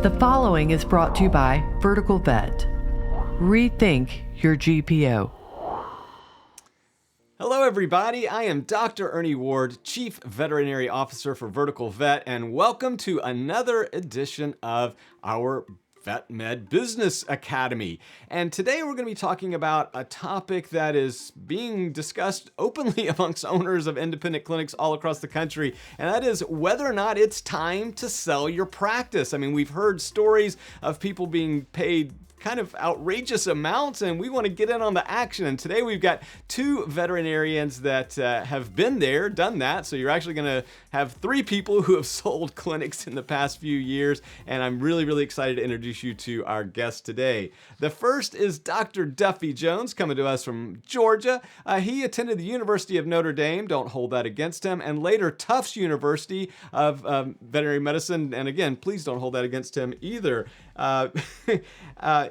The following is brought to you by VerticalVet. Rethink your GPO. Hello everybody, I am Dr. Ernie Ward, Chief Veterinary Officer for VerticalVet, and welcome to another edition of our VetMed Business Academy. And today we're going to be talking about a topic that is being discussed openly amongst owners of independent clinics all across the country, and that is whether or not it's time to sell your practice. I mean, we've heard stories of people being paid kind of outrageous amounts, and we want to get in on the action. And today we've got two veterinarians that have been there, done that. So you're actually going to have three people who have sold clinics in the past few years, and I'm really excited to introduce you to our guest today. The first is Dr. Duffy Jones, coming to us from Georgia. He attended the University of Notre Dame, don't hold that against him, and later Tufts University of Veterinary Medicine, and again, please don't hold that against him either.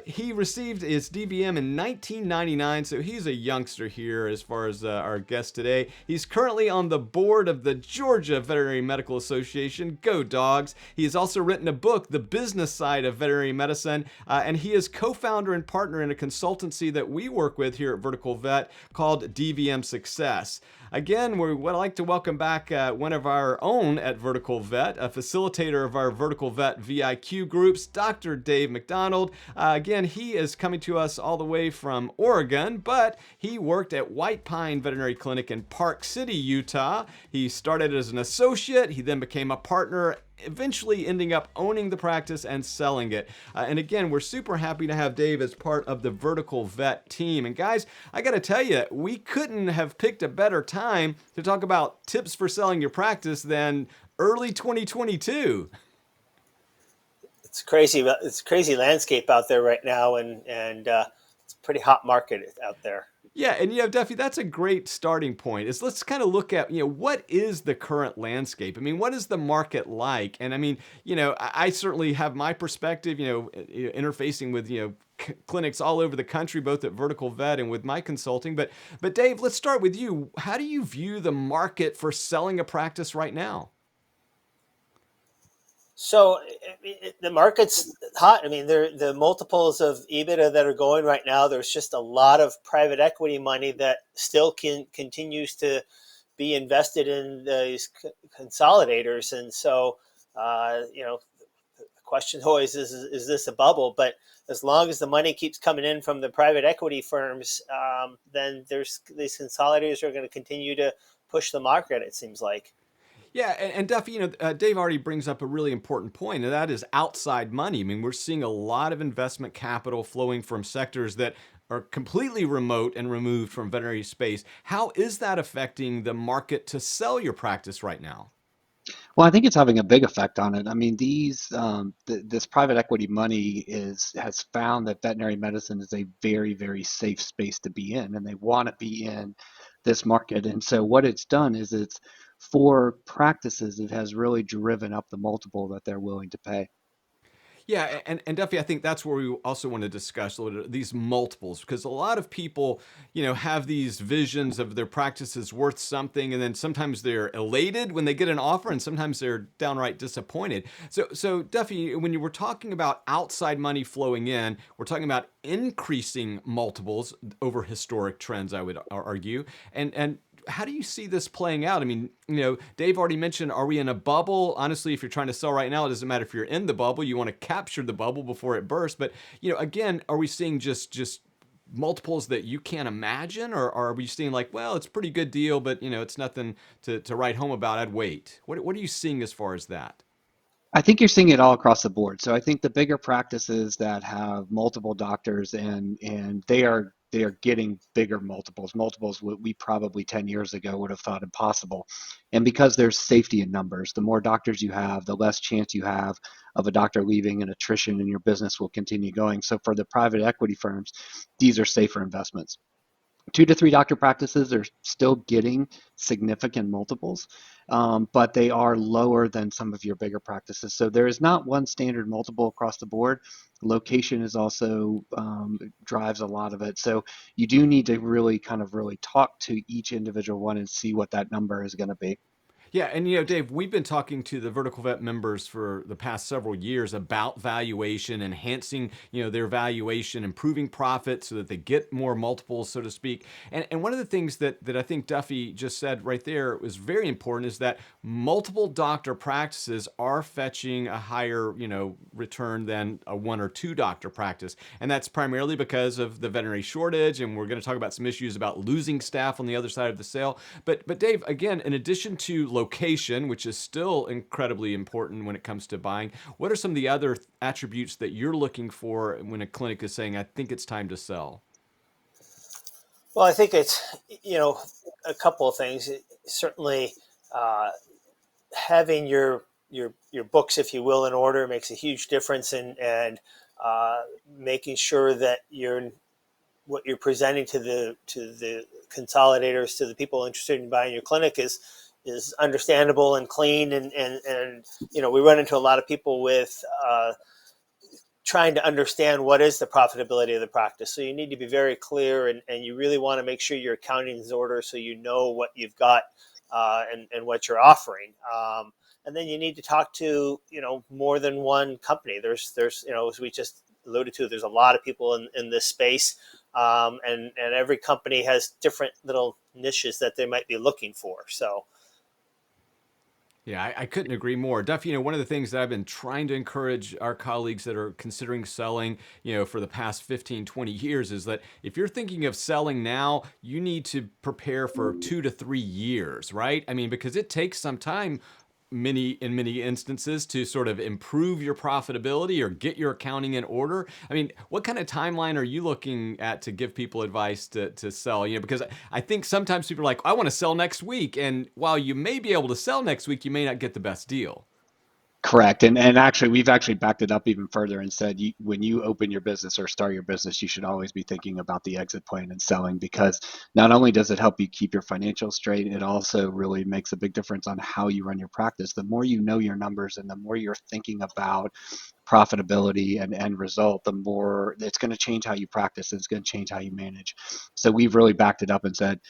He received his DVM in 1999, so he's a youngster here as far as our guest today. He's currently on the board of the Georgia Veterinary Medical Association. Go Dogs! He has also written a book, The Business Side of Veterinary Medicine, and he is co-founder and partner in a consultancy that we work with here at Vertical Vet called DVM Success. Again, we would like to welcome back one of our own at Vertical Vet, a facilitator of our Vertical Vet VIQ groups, Dr. Dave McDonald. Again, he is coming to us all the way from Oregon, but he worked at White Pine Veterinary Clinic in Park City, Utah. He started as an associate. He then became a partner, eventually ending up owning the practice and selling it. And again, we're super happy to have Dave as part of the Vertical Vet team. And guys, I got to tell you, we couldn't have picked a better time to talk about tips for selling your practice than early 2022. It's crazy. It's a crazy landscape out there right now, and it's a pretty hot market out there. Yeah, and Duffy, that's a great starting point. Let's kind of look at, what is the current landscape? I mean, what is the market like? And I mean, I certainly have my perspective, interfacing with, clinics all over the country, both at Vertical Vet and with my consulting. But Dave, let's start with you. How do you view the market for selling a practice right now? So the market's hot. I mean, the multiples of EBITDA that are going right now, there's just a lot of private equity money that still continues to be invested in these consolidators. And so, the question always is this a bubble? But as long as the money keeps coming in from the private equity firms, then these consolidators are going to continue to push the market, it seems like. Yeah, and Duffy, Dave already brings up a really important point, and that is outside money. I mean, we're seeing a lot of investment capital flowing from sectors that are completely remote and removed from veterinary space. How is that affecting the market to sell your practice right now? Well, I think it's having a big effect on it. I mean, this private equity money has found that veterinary medicine is a very safe space to be in, and they want to be in this market. And so what it's done is for practices, it has really driven up the multiple that they're willing to pay. Yeah, and Duffy, I think that's where we also want to discuss a little these multiples, because a lot of people, have these visions of their practices worth something, and then sometimes they're elated when they get an offer, and sometimes they're downright disappointed. So Duffy, when you were talking about outside money flowing in, we're talking about increasing multiples over historic trends, I would argue, and how do you see this playing out? I mean, Dave already mentioned, are we in a bubble? Honestly, if you're trying to sell right now, it doesn't matter if you're in the bubble. You want to capture the bubble before it bursts. But, again, are we seeing just multiples that you can't imagine? Or are we seeing like, well, it's a pretty good deal, but, it's nothing to write home about. I'd wait. What are you seeing as far as that? I think you're seeing it all across the board. So I think the bigger practices that have multiple doctors and they are getting bigger multiples we probably 10 years ago would have thought impossible. And because there's safety in numbers, the more doctors you have, the less chance you have of a doctor leaving, and attrition in your business will continue going. So for the private equity firms, these are safer investments. 2 to 3 doctor practices are still getting significant multiples, but they are lower than some of your bigger practices. So there is not one standard multiple across the board. Location is also drives a lot of it. So you do need to really talk to each individual one and see what that number is going to be. Yeah, and Dave, we've been talking to the Vertical Vet members for the past several years about valuation, enhancing, their valuation, improving profit so that they get more multiples, so to speak. And one of the things that I think Duffy just said right there was very important is that multiple doctor practices are fetching a higher, return than a one or two doctor practice. And that's primarily because of the veterinary shortage, and we're going to talk about some issues about losing staff on the other side of the sale. But Dave, again, in addition to location, which is still incredibly important when it comes to buying, what are some of the other attributes that you're looking for when a clinic is saying, I think it's time to sell? Well, I think it's, a couple of things. Certainly, uh, having your books, if you will, in order makes a huge difference, and making sure that what you're presenting to the consolidators, to the people interested in buying your clinic, is understandable and clean, and we run into a lot of people with trying to understand what is the profitability of the practice. So you need to be very clear, and you really want to make sure your accounting is in order so you know what you've got, and what you're offering. And then you need to talk to more than one company. There's as we just alluded to, there's a lot of people in this space, and every company has different little niches that they might be looking for. So Yeah, I couldn't agree more. Duffy, one of the things that I've been trying to encourage our colleagues that are considering selling, for the past 15, 20 years is that if you're thinking of selling now, you need to prepare for 2 to 3 years, right? I mean, because it takes some time in many instances to sort of improve your profitability or get your accounting in order. I mean, what kind of timeline are you looking at to give people advice to sell? Because I think sometimes people are like, I want to sell next week. And while you may be able to sell next week, you may not get the best deal. Correct. And actually, we've actually backed it up even further and said when you open your business or start your business, you should always be thinking about the exit plan and selling, because not only does it help you keep your financials straight, it also really makes a big difference on how you run your practice. The more you know your numbers and the more you're thinking about profitability and end result, the more it's going to change how you practice. It's going to change how you manage. So we've really backed it up and said,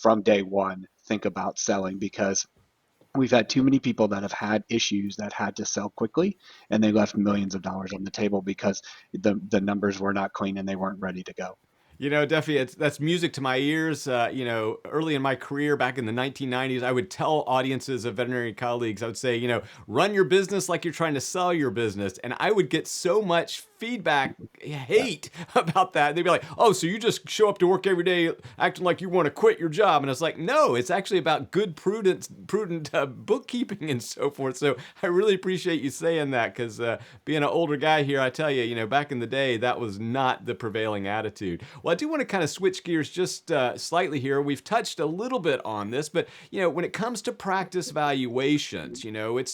from day one, think about selling, because we've had too many people that have had issues that had to sell quickly, and they left millions of dollars on the table because the numbers were not clean and they weren't ready to go. Duffy, that's music to my ears. Early in my career back in the 1990s, I would tell audiences of veterinary colleagues, I would say, run your business like you're trying to sell your business. And I would get so much feedback, hate about that. They'd be like, oh, so you just show up to work every day acting like you want to quit your job. And I was like, no, it's actually about good, prudent bookkeeping and so forth. So I really appreciate you saying that, because being an older guy here, I tell you, back in the day, that was not the prevailing attitude. Well, I do want to kind of switch gears just slightly here. We've touched a little bit on this, but when it comes to practice valuations,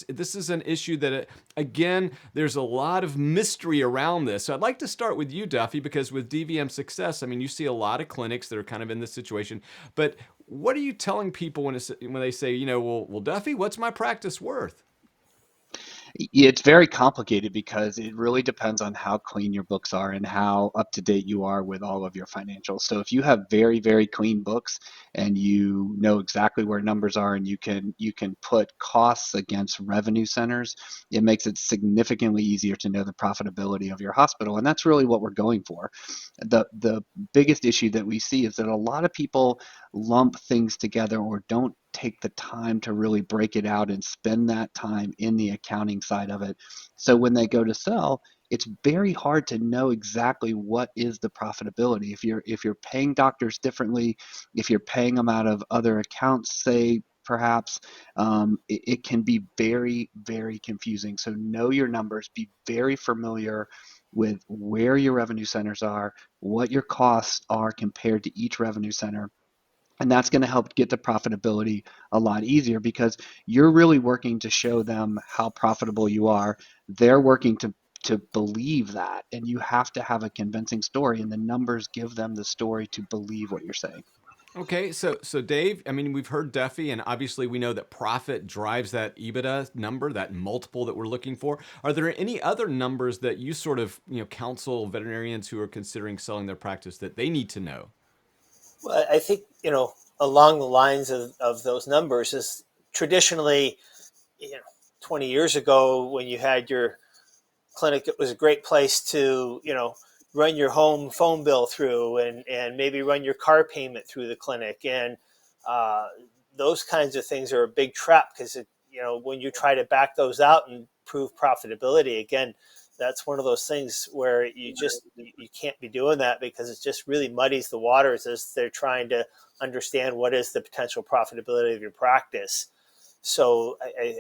this is an issue that again, there's a lot of mystery around this. So I'd like to start with you, Duffy, because with DVM Success, I mean, you see a lot of clinics that are kind of in this situation. But what are you telling people when they say, well, Duffy, what's my practice worth? It's very complicated because it really depends on how clean your books are and how up to date you are with all of your financials. So if you have very, very clean books and you know exactly where numbers are, and you can put costs against revenue centers, it makes it significantly easier to know the profitability of your hospital. And that's really what we're going for. The biggest issue that we see is that a lot of people lump things together or don't take the time to really break it out and spend that time in the accounting side of it. So when they go to sell, it's very hard to know exactly what is the profitability. If you're paying doctors differently, if you're paying them out of other accounts, say perhaps, it can be very, very confusing. So know your numbers, be very familiar with where your revenue centers are, what your costs are compared to each revenue center. And that's going to help get the profitability a lot easier, because you're really working to show them how profitable you are. They're working to believe that, and you have to have a convincing story, and the numbers give them the story to believe what you're saying. Okay, so Dave, I mean, we've heard Duffy, and obviously we know that profit drives that EBITDA number, that multiple that we're looking for. Are there any other numbers that you sort of counsel veterinarians who are considering selling their practice that they need to know? well, I think along the lines of those numbers is traditionally, 20 years ago when you had your clinic, it was a great place to, run your home phone bill through and maybe run your car payment through the clinic. And those kinds of things are a big trap because, when you try to back those out and prove profitability, again, that's one of those things where you can't be doing that because it just really muddies the waters as they're trying to understand what is the potential profitability of your practice. So I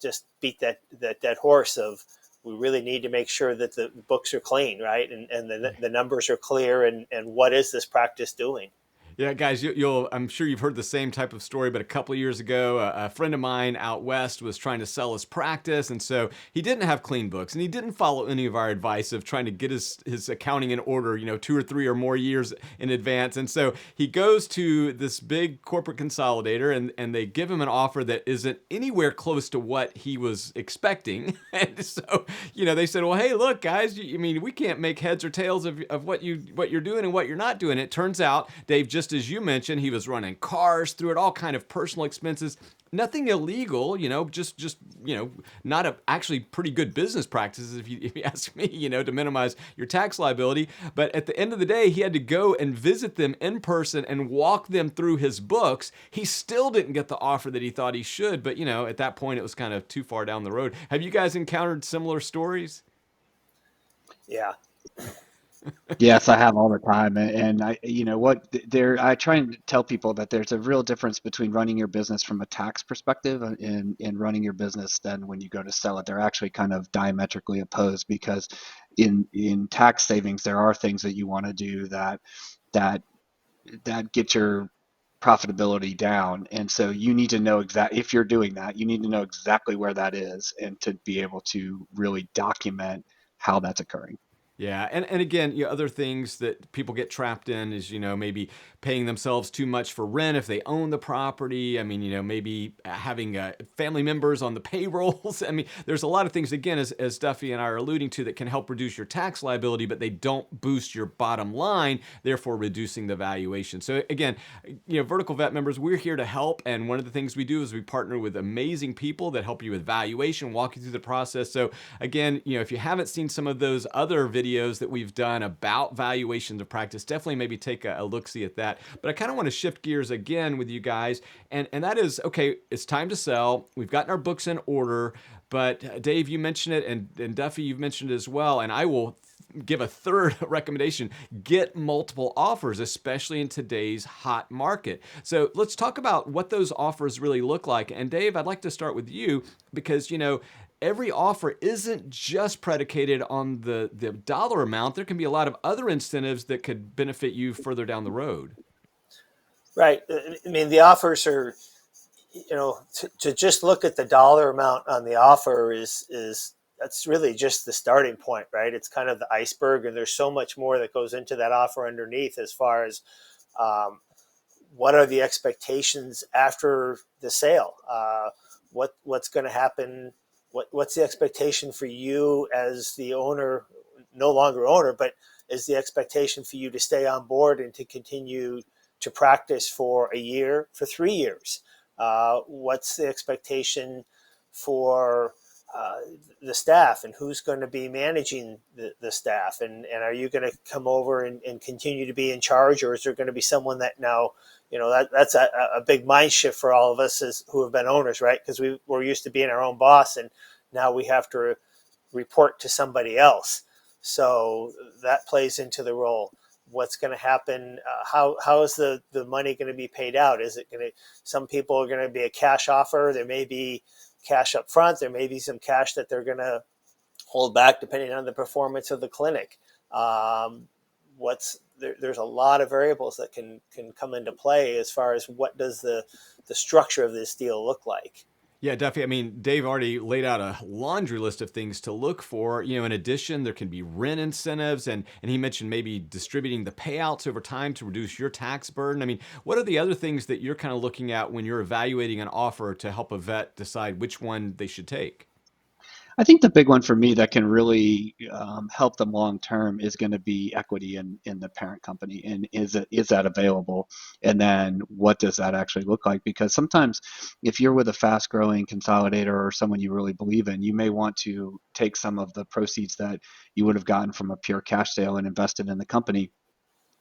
just beat that dead horse of we really need to make sure that the books are clean, right? And the numbers are clear and what is this practice doing? Yeah, guys, I'm sure you've heard the same type of story, but a couple of years ago, a friend of mine out west was trying to sell his practice, and so he didn't have clean books, and he didn't follow any of our advice of trying to get his accounting in order, 2 or 3 or more years in advance. And so he goes to this big corporate consolidator, and they give him an offer that isn't anywhere close to what he was expecting. And so, they said, well, hey, look, guys, we can't make heads or tails of what you're doing and what you're not doing. It turns out, Dave, just as you mentioned, he was running cars through it, all kind of personal expenses, nothing illegal, just not actually pretty good business practices if you ask me, to minimize your tax liability. But at the end of the day, he had to go and visit them in person and walk them through his books. He still didn't get the offer that he thought he should, but at that point it was kind of too far down the road. Have you guys encountered similar stories? Yeah. Yes, I have all the time, and I try and tell people that there's a real difference between running your business from a tax perspective and running your business than when you go to sell it. They're actually kind of diametrically opposed because in tax savings there are things that you want to do that get your profitability down, and so you need to know if you're doing that, you need to know exactly where that is and to be able to really document how that's occurring. Yeah, and again, other things that people get trapped in is, maybe paying themselves too much for rent if they own the property. Maybe having family members on the payrolls. There's a lot of things, again, as Duffy and I are alluding to, that can help reduce your tax liability, but they don't boost your bottom line, therefore reducing the valuation. So again, Vertical Vet members, we're here to help, and one of the things we do is we partner with amazing people that help you with valuation, walk you through the process. So again, if you haven't seen some of those other videos that we've done about valuations of practice, definitely maybe take a look-see at that. But I kind of want to shift gears again with you guys, and that is, okay, it's time to sell. We've gotten our books in order, but Dave, you mentioned it, and Duffy, you've mentioned it as well, and I will give a third recommendation: get multiple offers, especially in today's hot market. So let's talk about what those offers really look like. And Dave, I'd like to start with you because, every offer isn't just predicated on the dollar amount. There can be a lot of other incentives that could benefit you further down the road. Right. The offers are, to just look at the dollar amount on the offer is that's really just the starting point, right? It's kind of the iceberg, and there's so much more that goes into that offer underneath as far as what are the expectations after the sale? What's going to happen? What's the expectation for you as the owner, no longer owner, but is the expectation for you to stay on board and to continue to practice for a year, for 3 years? What's the expectation for the staff, and who's going to be managing the staff? And are you going to come over and continue to be in charge, or is there going to be someone that now, that's a big mind shift for all of us who have been owners, right? Because we're used to being our own boss, and now we have to report to somebody else. So that plays into the role. What's going to happen? How is the money going to be paid out? Is it going to? Some people are going to be a cash offer. There may be cash up front. There may be some cash that they're going to hold back depending on the performance of the clinic. There's a lot of variables that can come into play as far as what does the structure of this deal look like. Yeah, Duffy, Dave already laid out a laundry list of things to look for. In addition, there can be rent incentives, and he mentioned maybe distributing the payouts over time to reduce your tax burden. What are the other things that you're kind of looking at when you're evaluating an offer to help a vet decide which one they should take? I think the big one for me that can really help them long term is going to be equity in the parent company, and is that available? And then what does that actually look like? Because sometimes, if you're with a fast growing consolidator or someone you really believe in, you may want to take some of the proceeds that you would have gotten from a pure cash sale and invest it in the company,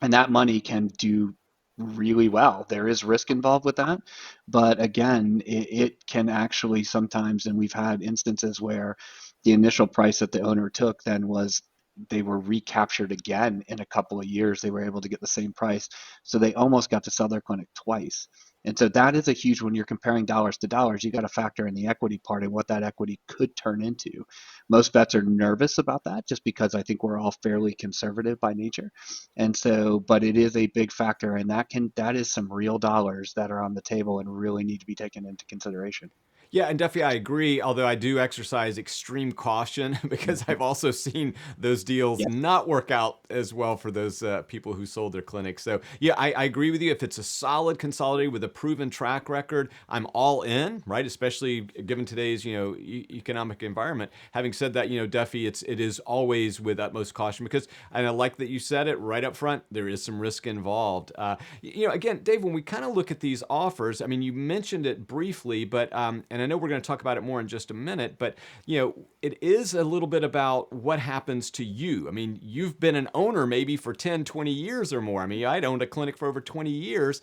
and that money can do really well. There is risk involved with that, but again, it can actually sometimes, and we've had instances where the initial price that the owner took then was they were recaptured again in a couple of years. They were able to get the same price, so they almost got to sell their clinic twice. And so that is a huge, when you're comparing dollars to dollars, you got to factor in the equity part and what that equity could turn into. Most vets are nervous about that just because I think we're all fairly conservative by nature. And so, but it is a big factor, and that is some real dollars that are on the table and really need to be taken into consideration. Yeah, and Duffy, I agree, although I do exercise extreme caution because I've also seen those deals Yeah. not work out as well for those people who sold their clinics. So, yeah, I agree with you. If it's a solid consolidator with a proven track record, I'm all in, right? Especially given today's, economic environment. Having said that, Duffy, it is always with utmost caution because, and I like that you said it right up front, there is some risk involved. Again, Dave, when we kind of look at these offers, I mean, you mentioned it briefly, but, and I know we're going to talk about it more in just a minute, but it is a little bit about what happens to you. I mean, you've been an owner maybe for 10, 20 years or more. I mean, I'd owned a clinic for over 20 years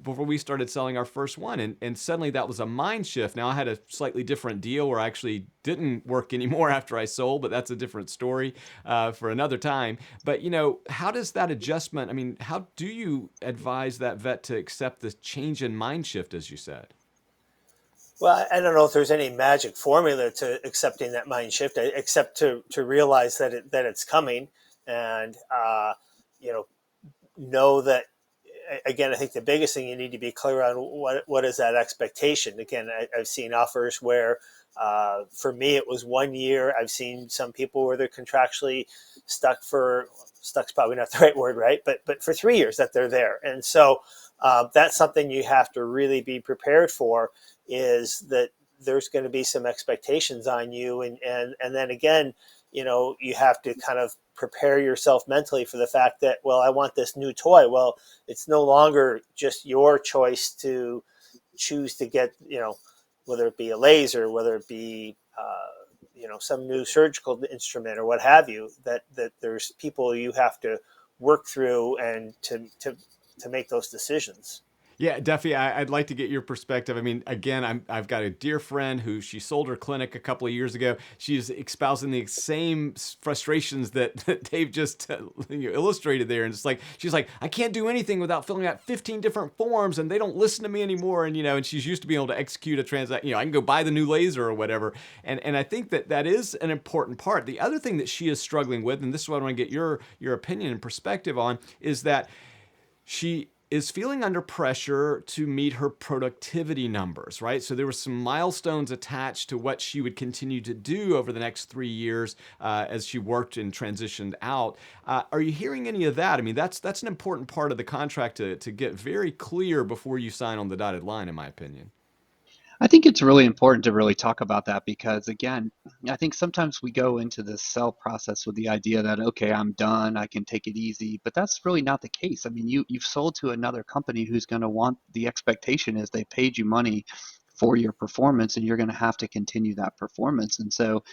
before we started selling our first one. And suddenly that was a mind shift. Now I had a slightly different deal where I actually didn't work anymore after I sold, but that's a different story for another time. But, how does that adjustment, I mean, how do you advise that vet to accept the change in mind shift, as you said? Well, I don't know if there's any magic formula to accepting that mind shift, except to realize that it's coming, and you know that. Again, I think the biggest thing you need to be clear on what is that expectation. Again, I've seen offers where, for me, it was 1 year. I've seen some people where they're contractually stuck's probably not the right word, right? But for 3 years that they're there, and so that's something you have to really be prepared for. Is that there's going to be some expectations on you, and then again, you have to kind of prepare yourself mentally for the fact that, well, I want this new toy. Well, it's no longer just your choice to choose to get, whether it be a laser, whether it be some new surgical instrument or what have you, that there's people you have to work through and to make those decisions. Yeah, Duffy, I'd like to get your perspective. I mean, again, I've got a dear friend who she sold her clinic a couple of years ago. She's espousing the same frustrations that Dave just illustrated there. And it's like, she's like, I can't do anything without filling out 15 different forms and they don't listen to me anymore. And, and she's used to being able to execute a transaction. I can go buy the new laser or whatever. And I think that is an important part. The other thing that she is struggling with, and this is what I want to get your opinion and perspective on, is that she is feeling under pressure to meet her productivity numbers, right? So there were some milestones attached to what she would continue to do over the next 3 years as she worked and transitioned out. Are you hearing any of that? I mean, that's an important part of the contract to get very clear before you sign on the dotted line, in my opinion. I think it's really important to really talk about that because, again, I think sometimes we go into the sell process with the idea that, okay, I'm done, I can take it easy, but that's really not the case. I mean, you've sold to another company who's going to want, the expectation is they paid you money for your performance and you're going to have to continue that performance. And so,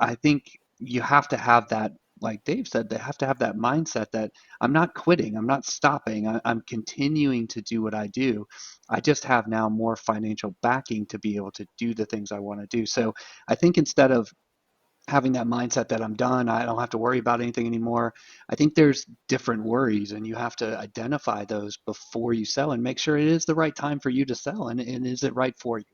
I think you have to have that, like Dave said, they have to have that mindset that I'm not quitting, I'm not stopping, I'm continuing to do what I do. I just have now more financial backing to be able to do the things I want to do. So I think instead of having that mindset that I'm done, I don't have to worry about anything anymore, I think there's different worries and you have to identify those before you sell and make sure it is the right time for you to sell and is it right for you.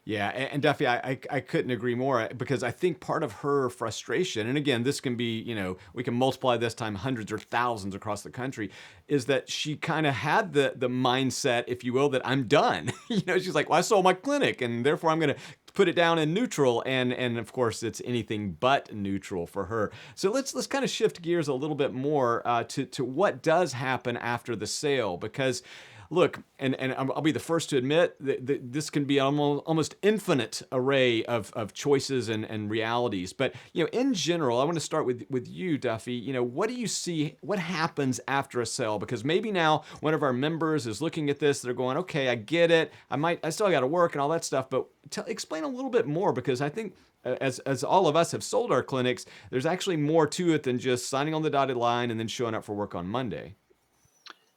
Yeah, and Duffy, I couldn't agree more because I think part of her frustration, and again, this can be, we can multiply this time hundreds or thousands across the country, is that she kind of had the mindset, if you will, that I'm done. She's like, well, I sold my clinic and therefore I'm going to put it down in neutral, and of course it's anything but neutral for her. So let's kind of shift gears a little bit more to what does happen after the sale, because look, and I'll be the first to admit that this can be almost infinite array of choices and realities. But in general, I want to start with you, Duffy. What do you see? What happens after a sale? Because maybe now one of our members is looking at this, they're going, okay, I get it. I still got to work and all that stuff. But explain a little bit more, because I think as all of us have sold our clinics, there's actually more to it than just signing on the dotted line and then showing up for work on Monday.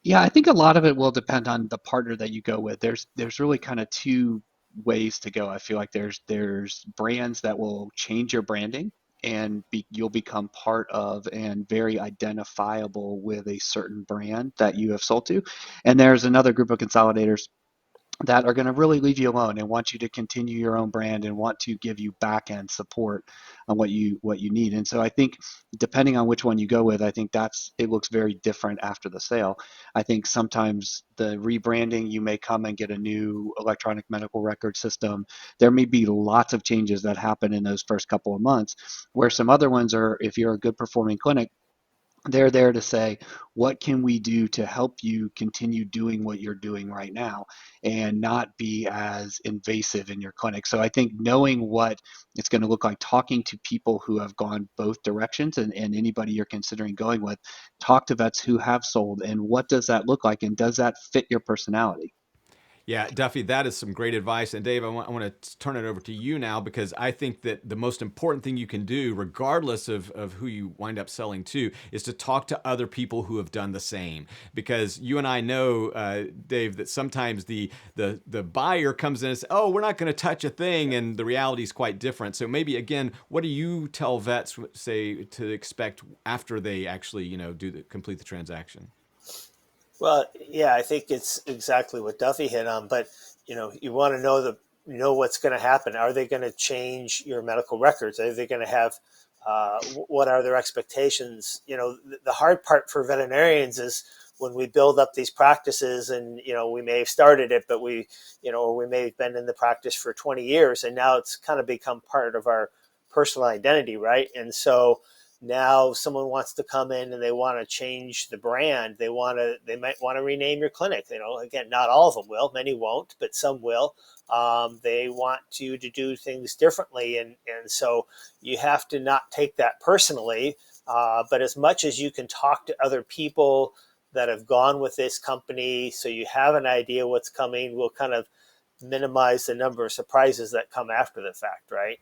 Yeah, I think a lot of it will depend on the partner that you go with. There's really kind of two ways to go. I feel like there's brands that will change your branding and you'll become part of and very identifiable with a certain brand that you have sold to. And there's another group of consolidators that are going to really leave you alone and want you to continue your own brand and want to give you back end support on what you need. And so I think depending on which one you go with, I think it looks very different after the sale. I think sometimes the rebranding, you may come and get a new electronic medical record system. There may be lots of changes that happen in those first couple of months, where some other ones are, if you're a good performing clinic, they're there to say, what can we do to help you continue doing what you're doing right now and not be as invasive in your clinic? So I think knowing what it's going to look like, talking to people who have gone both directions, and anybody you're considering going with, talk to vets who have sold, and what does that look like, and does that fit your personality? Yeah, Duffy, that is some great advice. And Dave, I want to turn it over to you now, because I think that the most important thing you can do, regardless of who you wind up selling to, is to talk to other people who have done the same. Because you and I know, Dave, that sometimes the buyer comes in and says, oh, we're not going to touch a thing, and the reality is quite different. So maybe, again, what do you tell vets, say, to expect after they actually, complete the transaction? Well, yeah, I think it's exactly what Duffy hit on, but you want to know what's going to happen. Are they going to change your medical records? Are they going to have what are their expectations? The hard part for veterinarians is when we build up these practices, and we may have started it, but or we may have been in the practice for 20 years, and now it's kind of become part of our personal identity, right? And so now someone wants to come in and they want to change the brand. They might want to rename your clinic. Again, not all of them will, many won't, but some will. They want you to do things differently. And so you have to not take that personally. But as much as you can talk to other people that have gone with this company, so you have an idea what's coming, will kind of minimize the number of surprises that come after the fact, right?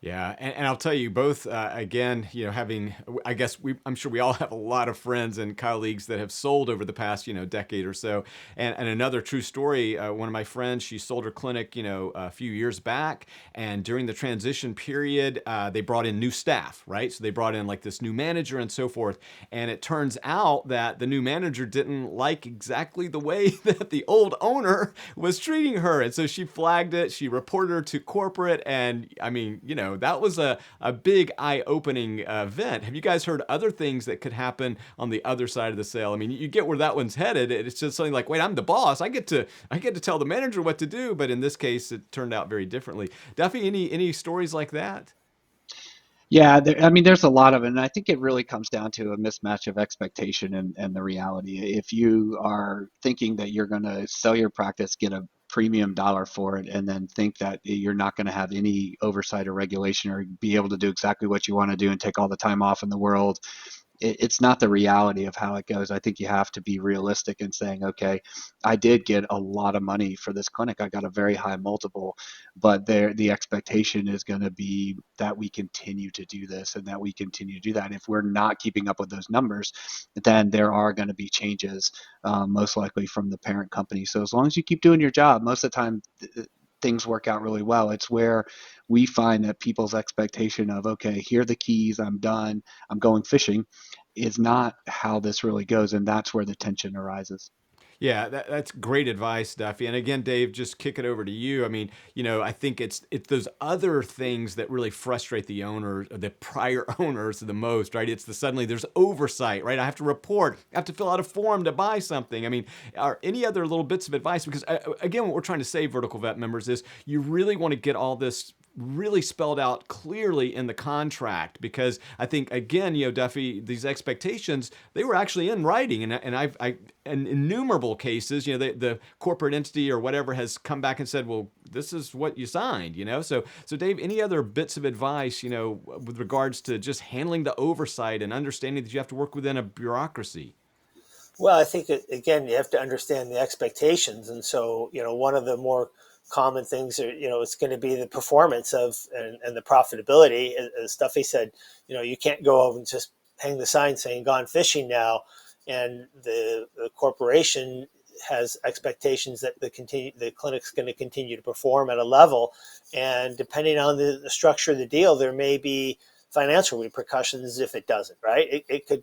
Yeah, and I'll tell you both, again, having, I guess I'm sure we all have a lot of friends and colleagues that have sold over the past, decade or so. And another true story, one of my friends, she sold her clinic, a few years back. And during the transition period, they brought in new staff, right? So they brought in like this new manager and so forth. And it turns out that the new manager didn't like exactly the way that the old owner was treating her. And so she flagged it, she reported her to corporate, and I mean, that was a big eye-opening event. Have you guys heard other things that could happen on the other side of the sale? I mean, you get where that one's headed. It's just something like, wait, I'm the boss. I get to tell the manager what to do. But in this case, it turned out very differently. Duffy, any stories like that? Yeah, there's a lot of it, and I think it really comes down to a mismatch of expectation and the reality. If you are thinking that you're going to sell your practice, get a premium dollar for it, and then think that you're not going to have any oversight or regulation or be able to do exactly what you want to do and take all the time off in the world, it's not the reality of how it goes. I think you have to be realistic in saying, okay, I did get a lot of money for this clinic. I got a very high multiple, but the expectation is going to be that we continue to do this and that we continue to do that. If we're not keeping up with those numbers, then there are going to be changes, most likely from the parent company. So as long as you keep doing your job, most of the time, things work out really well. It's where we find that people's expectation of, okay, here are the keys, I'm done, I'm going fishing, is not how this really goes. And that's where the tension arises. Yeah, that's great advice, Duffy. And again, Dave, just kick it over to you. I mean, I think it's those other things that really frustrate the owner, the prior owners the most, right? It's suddenly there's oversight, right? I have to report, I have to fill out a form to buy something. I mean, are any other little bits of advice? Because again, what we're trying to say, Vertical Vet members, is you really want to get all this really spelled out clearly in the contract, because I think, again, Duffy, these expectations, they were actually in writing, and I've in innumerable cases, the corporate entity or whatever has come back and said, well, this is what you signed, So Dave, any other bits of advice, with regards to just handling the oversight and understanding that you have to work within a bureaucracy? Well, I think again, you have to understand the expectations, and so one of the more common things are it's going to be the performance of and the profitability. As Duffy said, you can't go over and just hang the sign saying "gone fishing" now, and the corporation has expectations that the clinic's going to continue to perform at a level, and depending on the structure of the deal, there may be financial repercussions if it doesn't. Right? It could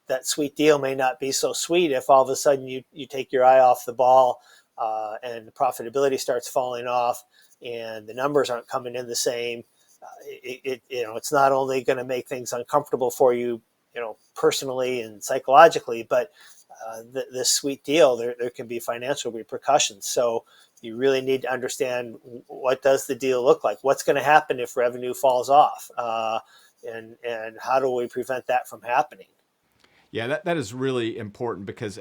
that sweet deal may not be so sweet if all of a sudden you take your eye off the ball, and the profitability starts falling off and the numbers aren't coming in the same. It's not only going to make things uncomfortable for you, personally and psychologically, but this sweet deal, there can be financial repercussions. So you really need to understand, what does the deal look like? What's going to happen if revenue falls off? And how do we prevent that from happening? Yeah, that is really important, because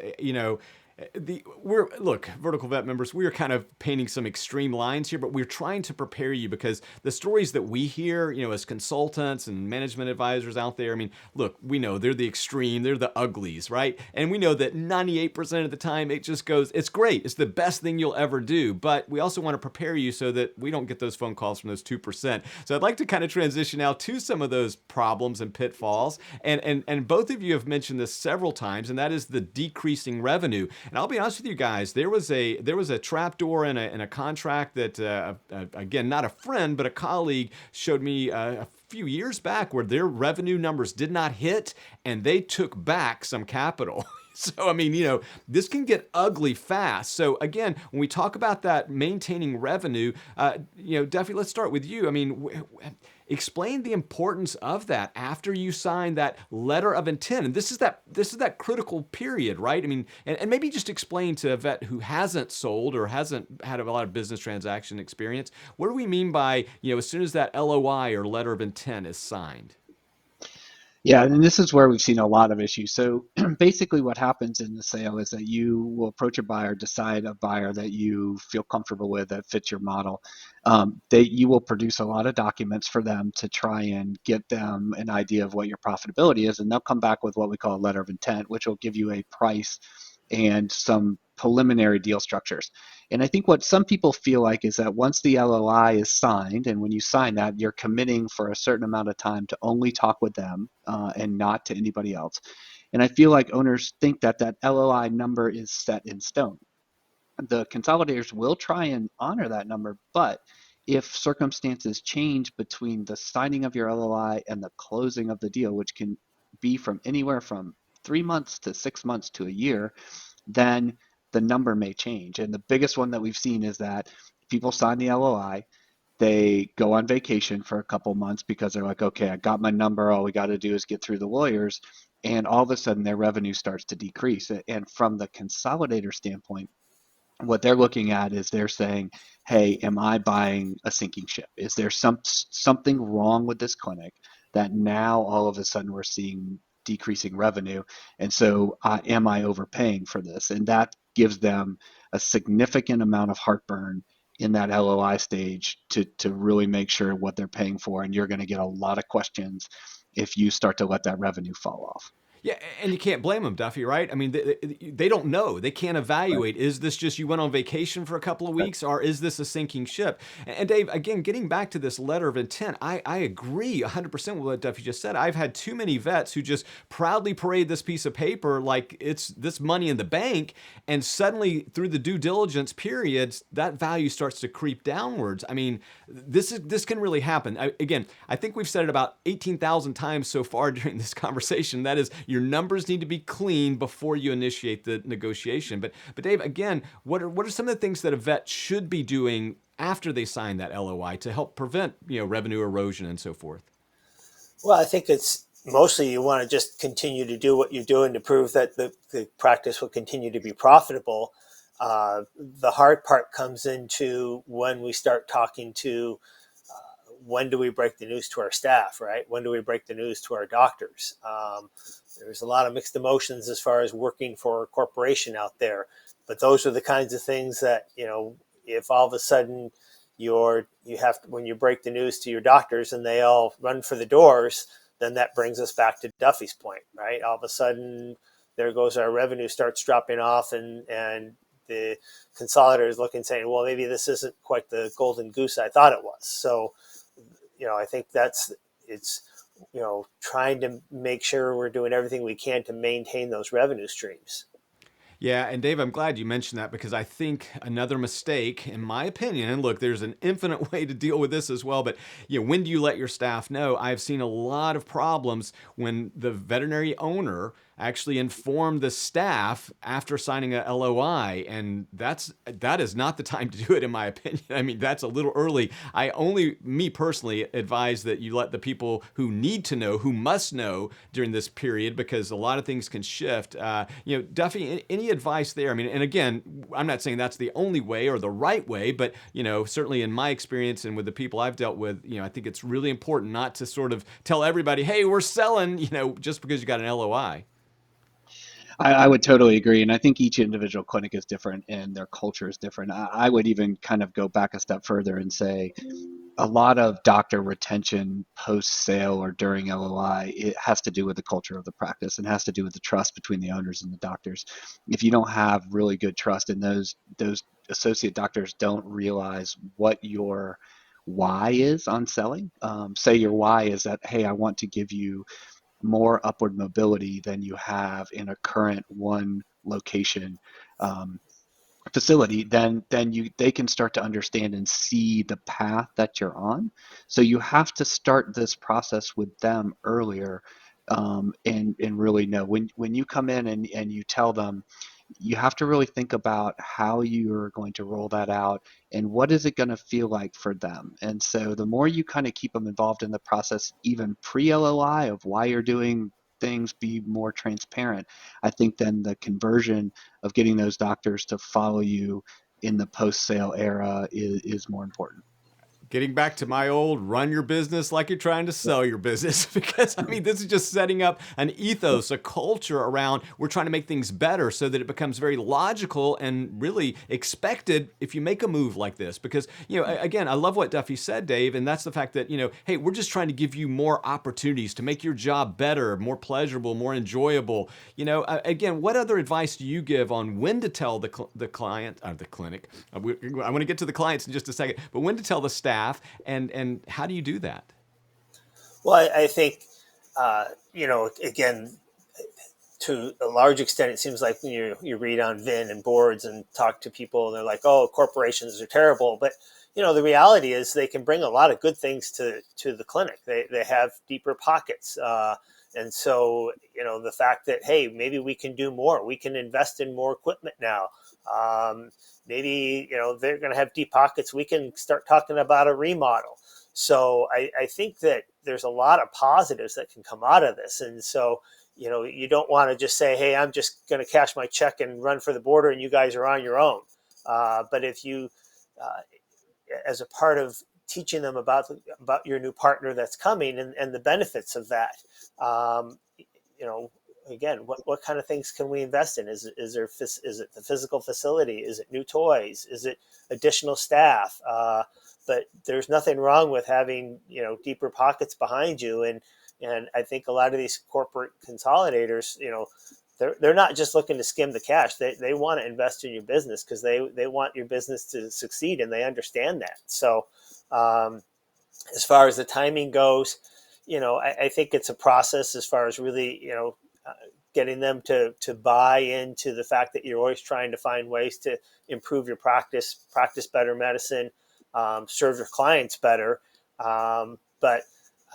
Vertical Vet members, we are kind of painting some extreme lines here, but we're trying to prepare you, because the stories that we hear, as consultants and management advisors out there, I mean, look, we know they're the extreme, they're the uglies, right? And we know that 98% of the time it just goes, it's great, it's the best thing you'll ever do. But we also want to prepare you so that we don't get those phone calls from those 2%. So I'd like to kind of transition now to some of those problems and pitfalls. And both of you have mentioned this several times, and that is the decreasing revenue. And I'll be honest with you guys, there was a trapdoor in a contract that, again, not a friend, but a colleague showed me a few years back, where their revenue numbers did not hit, and they took back some capital. So, I mean, this can get ugly fast. So, again, when we talk about that maintaining revenue, Duffy, let's start with you. I mean, explain the importance of that after you sign that letter of intent. And this is that critical period, right? I mean, and maybe just explain to a vet who hasn't sold or hasn't had a lot of business transaction experience, what do we mean by, as soon as that LOI or letter of intent is signed? Yeah, and this is where we've seen a lot of issues. So basically what happens in the sale is that you will approach a buyer, decide a buyer that you feel comfortable with, that fits your model. You will produce a lot of documents for them to try and get them an idea of what your profitability is, and they'll come back with what we call a letter of intent, which will give you a price and some preliminary deal structures. And I think what some people feel like is that once the LOI is signed, and when you sign that, you're committing for a certain amount of time to only talk with them and not to anybody else. And I feel like owners think that that LOI number is set in stone. The consolidators will try and honor that number, but if circumstances change between the signing of your LOI and the closing of the deal, which can be from anywhere from 3 months to 6 months to a year, then the number may change. And the biggest one that we've seen is that people sign the LOI, they go on vacation for a couple months because they're like, okay, I got my number, all we got to do is get through the lawyers, and all of a sudden their revenue starts to decrease. And from the consolidator standpoint, what they're looking at is they're saying, hey, am I buying a sinking ship? Is there something wrong with this clinic that now all of a sudden we're seeing decreasing revenue? And so am I overpaying for this? And that gives them a significant amount of heartburn in that LOI stage to really make sure what they're paying for. And you're going to get a lot of questions if you start to let that revenue fall off. Yeah, and you can't blame them, Duffy, right? I mean, they don't know. They can't evaluate. Right. Is this just you went on vacation for a couple of weeks, or is this a sinking ship? And Dave, again, getting back to this letter of intent, I agree 100% with what Duffy just said. I've had too many vets who just proudly parade this piece of paper like it's this money in the bank, and suddenly through the due diligence periods, that value starts to creep downwards. I mean, this can really happen. Again, I think we've said it about 18,000 times so far during this conversation. That is, your numbers need to be clean before you initiate the negotiation. But Dave, again, what are some of the things that a vet should be doing after they sign that LOI to help prevent revenue erosion and so forth? Well, I think it's mostly you want to just continue to do what you're doing to prove that the practice will continue to be profitable. The hard part comes into when we start talking to when do we break the news to our staff, right? When do we break the news to our doctors? There's a lot of mixed emotions as far as working for a corporation out there, but those are the kinds of things that, if all of a sudden when you break the news to your doctors and they all run for the doors, then that brings us back to Duffy's point, right? All of a sudden, there goes our revenue starts dropping off, and the consolidator is looking, saying, well, maybe this isn't quite the golden goose I thought it was. So, I think it's trying to make sure we're doing everything we can to maintain those revenue streams. Yeah, and Dave, I'm glad you mentioned that, because I think another mistake, in my opinion, and look, there's an infinite way to deal with this as well, but when do you let your staff know? I've seen a lot of problems when the veterinary owner actually informed the staff after signing a LOI, and that is not the time to do it, in my opinion. I mean, that's a little early. Me personally, advise that you let the people who need to know, who must know during this period, because a lot of things can shift. Duffy, any advice there? I mean, and again, I'm not saying that's the only way or the right way, but certainly in my experience and with the people I've dealt with, I think it's really important not to sort of tell everybody, hey, we're selling, just because you got an LOI. I would totally agree. And I think each individual clinic is different and their culture is different. I would even kind of go back a step further and say a lot of doctor retention post-sale or during LOI, it has to do with the culture of the practice and has to do with the trust between the owners and the doctors. If you don't have really good trust and those associate doctors don't realize what your why is on selling, say your why is that, hey, I want to give you more upward mobility than you have in a current one location facility, then they can start to understand and see the path that you're on. So you have to start this process with them earlier, and really know when you come in and you tell them, you have to really think about how you're going to roll that out and what is it going to feel like for them. And so the more you kind of keep them involved in the process, even pre-LOI, of why you're doing things, be more transparent, I think then the conversion of getting those doctors to follow you in the post-sale era is more important. Getting back to my old run your business like you're trying to sell your business, because I mean, this is just setting up an ethos, a culture around we're trying to make things better so that it becomes very logical and really expected if you make a move like this. Because, again, I love what Duffy said, Dave, and that's the fact that, hey, we're just trying to give you more opportunities to make your job better, more pleasurable, more enjoyable. Again, what other advice do you give on when to tell the client, or the clinic? I want to get to the clients in just a second, but when to tell the staff, and how do you do that? Well, I think, again, to a large extent, it seems like when you read on VIN and boards and talk to people, and they're like, oh, corporations are terrible. But, the reality is they can bring a lot of good things to the clinic. They have deeper pockets. And so, the fact that, hey, maybe we can do more. We can invest in more equipment now. Maybe, they're going to have deep pockets. We can start talking about a remodel. So I think that there's a lot of positives that can come out of this. And so, you don't want to just say, hey, I'm just going to cash my check and run for the border and you guys are on your own. But if you, as a part of teaching them about your new partner that's coming and the benefits of that, again, what kind of things can we invest in? Is it the physical facility? Is it new toys? Is it additional staff? But there's nothing wrong with having, deeper pockets behind you. And I think a lot of these corporate consolidators, they're not just looking to skim the cash. They want to invest in your business because they want your business to succeed, and they understand that. So as far as the timing goes, I think it's a process as far as really, getting them to buy into the fact that you're always trying to find ways to improve your practice better medicine, serve your clients better. But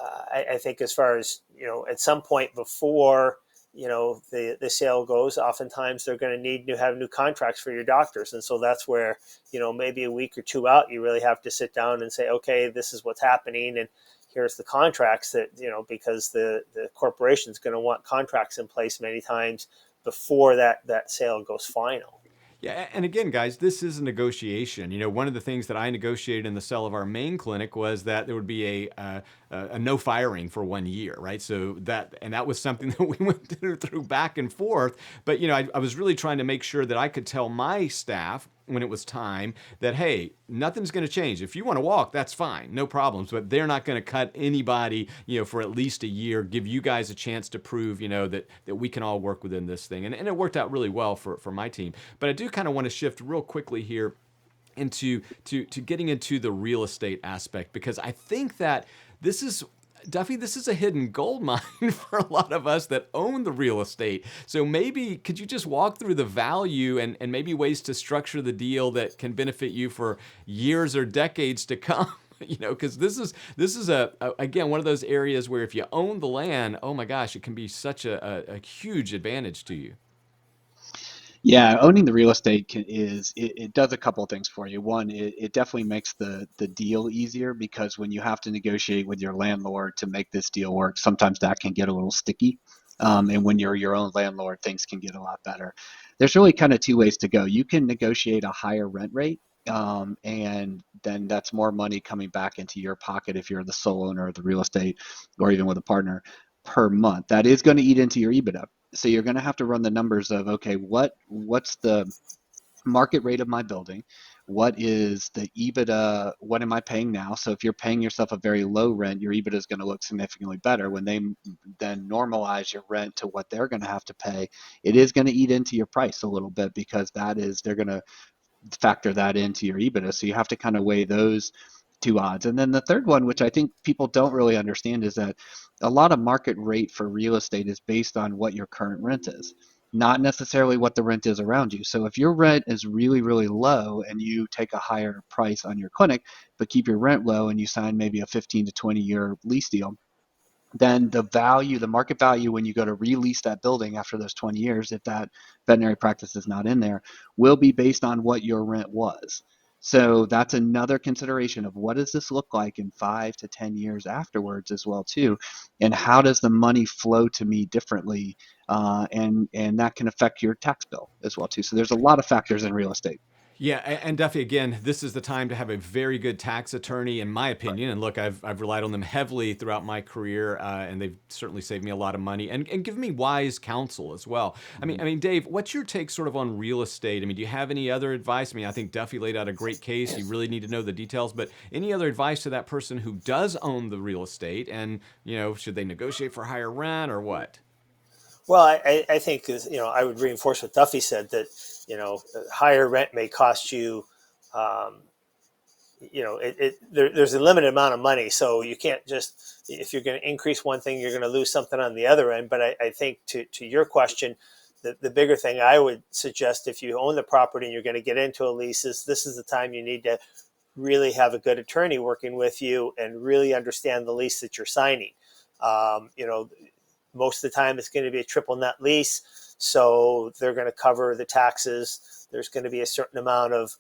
I think as far as, at some point before, the sale goes, oftentimes they're going to need to have new contracts for your doctors. And so that's where, maybe a week or two out, you really have to sit down and say, okay, this is what's happening. And here's the contracts that, because the corporation's going to want contracts in place many times before that sale goes final. Yeah, and again, guys, this is a negotiation. One of the things that I negotiated in the sale of our main clinic was that there would be a no firing for 1 year, right? So that was something that we went through back and forth. But I was really trying to make sure that I could tell my staff when it was time that, hey, nothing's going to change. If you want to walk, that's fine, no problems. But they're not going to cut anybody, for at least a year. Give you guys a chance to prove, that we can all work within this thing, and it worked out really well for my team. But I do kind of want to shift real quickly here into to getting into the real estate aspect, because I think that this is Duffy, this is a hidden gold mine for a lot of us that own the real estate. So maybe could you just walk through the value and maybe ways to structure the deal that can benefit you for years or decades to come? Because this is again, one of those areas where if you own the land, oh my gosh, it can be such a huge advantage to you. Yeah, owning the real estate it does a couple of things for you. One, it definitely makes the deal easier, because when you have to negotiate with your landlord to make this deal work, sometimes that can get a little sticky. And when you're your own landlord, things can get a lot better. There's really kind of two ways to go. You can negotiate a higher rent rate, and then that's more money coming back into your pocket if you're the sole owner of the real estate, or even with a partner, per month. That is going to eat into your EBITDA. So you're going to have to run the numbers of, okay, what's the market rate of my building? What is the EBITDA? What am I paying now? So if you're paying yourself a very low rent, your EBITDA is going to look significantly better. When they then normalize your rent to what they're going to have to pay, it is going to eat into your price a little bit, because they're going to factor that into your EBITDA. So you have to kind of weigh those two odds. And then the third one, which I think people don't really understand, is that a lot of market rate for real estate is based on what your current rent is, not necessarily what the rent is around you. So if your rent is really, really low and you take a higher price on your clinic, but keep your rent low and you sign maybe a 15 to 20-year lease deal, then the market value when you go to release that building after those 20 years, if that veterinary practice is not in there, will be based on what your rent was. So that's another consideration of what does this look like in 5 to 10 years afterwards as well too, and how does the money flow to me differently, and that can affect your tax bill as well too. So there's a lot of factors in real estate. Yeah, and Duffy, again, this is the time to have a very good tax attorney, in my opinion. And look, I've relied on them heavily throughout my career, and they've certainly saved me a lot of money and given me wise counsel as well. I mean, Dave, what's your take sort of on real estate? I mean, do you have any other advice? I mean, I think Duffy laid out a great case. You really need to know the details, but any other advice to that person who does own the real estate, and should they negotiate for higher rent or what? Well, I think I would reinforce what Duffy said, that higher rent may cost you. There's a limited amount of money, so you can't just, if you're going to increase one thing, you're going to lose something on the other end. But I think to your question, the bigger thing I would suggest, if you own the property and you're going to get into a lease, is this is the time you need to really have a good attorney working with you and really understand the lease that you're signing. Most of the time it's going to be a triple net lease, so they're going to cover the taxes. There's going to be a certain amount of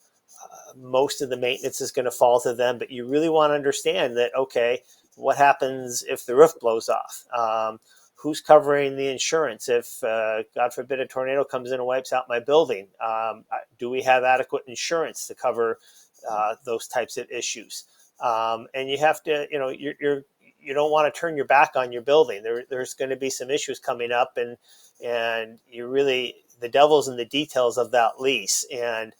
most of the maintenance is going to fall to them, but you really want to understand that, okay, what happens if the roof blows off? Who's covering the insurance if, God forbid, a tornado comes in and wipes out my building? Do we have adequate insurance to cover those types of issues? And you have to, you don't want to turn your back on your building. There's going to be some issues coming up, and the devil's in the details of that lease, and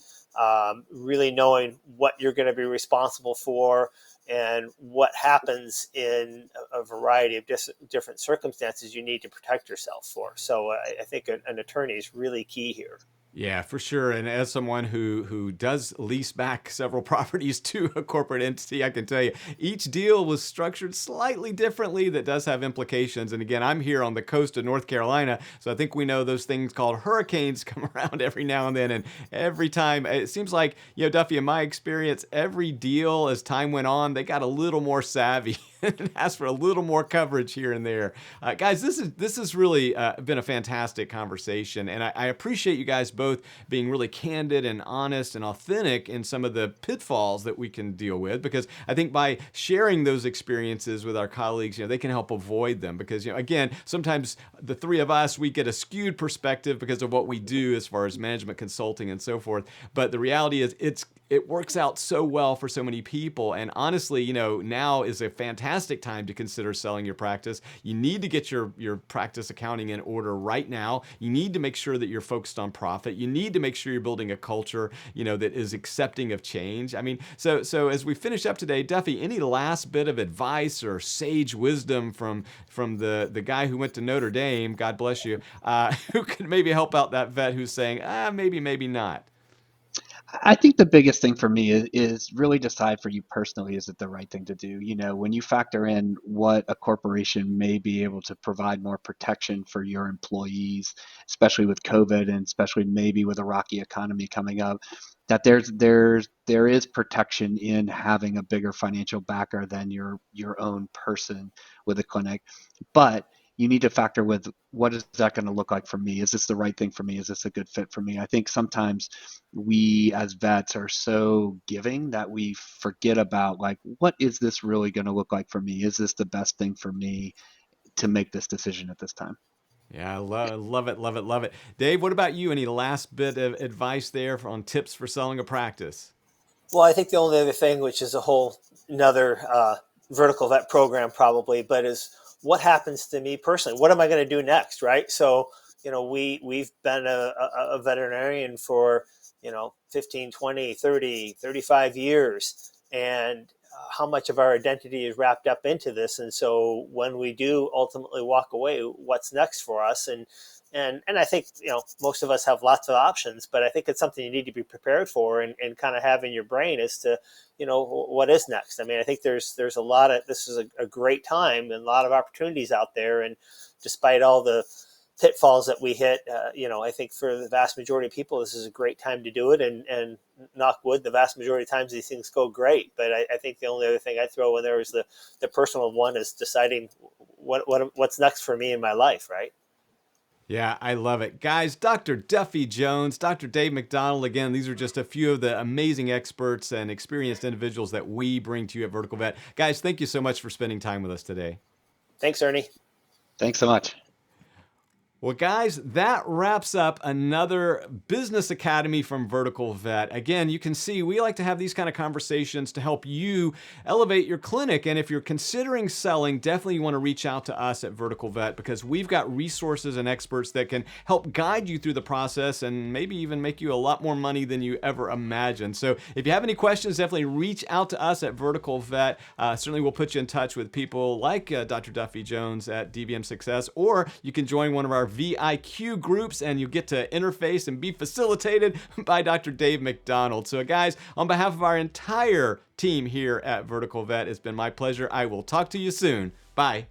really knowing what you're going to be responsible for and what happens in a variety of different circumstances you need to protect yourself for. So I think an attorney is really key here. Yeah, for sure. And as someone who does lease back several properties to a corporate entity, I can tell you each deal was structured slightly differently. That does have implications. And again, I'm here on the coast of North Carolina, so I think we know those things called hurricanes come around every now and then. And every time, it seems like, Duffy, in my experience, every deal as time went on, they got a little more savvy and ask for a little more coverage here and there. Guys, this has really been a fantastic conversation, and I appreciate you guys both being really candid and honest and authentic in some of the pitfalls that we can deal with, because I think by sharing those experiences with our colleagues, they can help avoid them. Because, again, sometimes the three of us, we get a skewed perspective because of what we do as far as management consulting and so forth. But the reality is it works out so well for so many people. And honestly, now is a fantastic time to consider selling your practice. You need to get your practice accounting in order right now. You need to make sure that you're focused on profit. You need to make sure you're building a culture, that is accepting of change. I mean, so as we finish up today, Duffy, any last bit of advice or sage wisdom from the guy who went to Notre Dame, God bless you, who could maybe help out that vet who's saying, maybe not? I think the biggest thing for me is really decide for you personally, is it the right thing to do? When you factor in what a corporation may be able to provide more protection for your employees, especially with COVID and especially maybe with a rocky economy coming up, that there is protection in having a bigger financial backer than your own person with a clinic. But you need to factor with, what is that going to look like for me? Is this the right thing for me? Is this a good fit for me? I think sometimes we as vets are so giving that we forget about, like, what is this really going to look like for me? Is this the best thing for me to make this decision at this time? Yeah, I love it, love it, love it. Dave, what about you? Any last bit of advice there on tips for selling a practice? Well, I think the only other thing, which is a whole another vertical vet program probably, but is what happens to me personally? What am I going to do next, right? So, we've been a veterinarian for, 15, 20, 30, 35 years. And how much of our identity is wrapped up into this. And so when we do ultimately walk away, what's next for us? And I think, most of us have lots of options, but I think it's something you need to be prepared for and kind of have in your brain as to, what is next. I mean, I think there's a lot of, this is a great time and a lot of opportunities out there. And despite all the pitfalls that we hit, I think for the vast majority of people, this is a great time to do it. And knock wood, the vast majority of times these things go great. But I think the only other thing I throw in there is the personal one, is deciding what's next for me in my life, right? Yeah, I love it. Guys, Dr. Duffy Jones, Dr. Dave McDonald, again, these are just a few of the amazing experts and experienced individuals that we bring to you at Vertical Vet. Guys, thank you so much for spending time with us today. Thanks, Ernie. Thanks so much. Well, guys, that wraps up another Business Academy from Vertical Vet. Again, you can see we like to have these kind of conversations to help you elevate your clinic. And if you're considering selling, definitely you want to reach out to us at Vertical Vet, because we've got resources and experts that can help guide you through the process and maybe even make you a lot more money than you ever imagined. So if you have any questions, definitely reach out to us at Vertical Vet. Certainly we'll put you in touch with people like Dr. Duffy Jones at DVM Success, or you can join one of our VIQ groups and you get to interface and be facilitated by Dr. Dave McDonald. So guys, on behalf of our entire team here at Vertical Vet, it's been my pleasure. I will talk to you soon. Bye.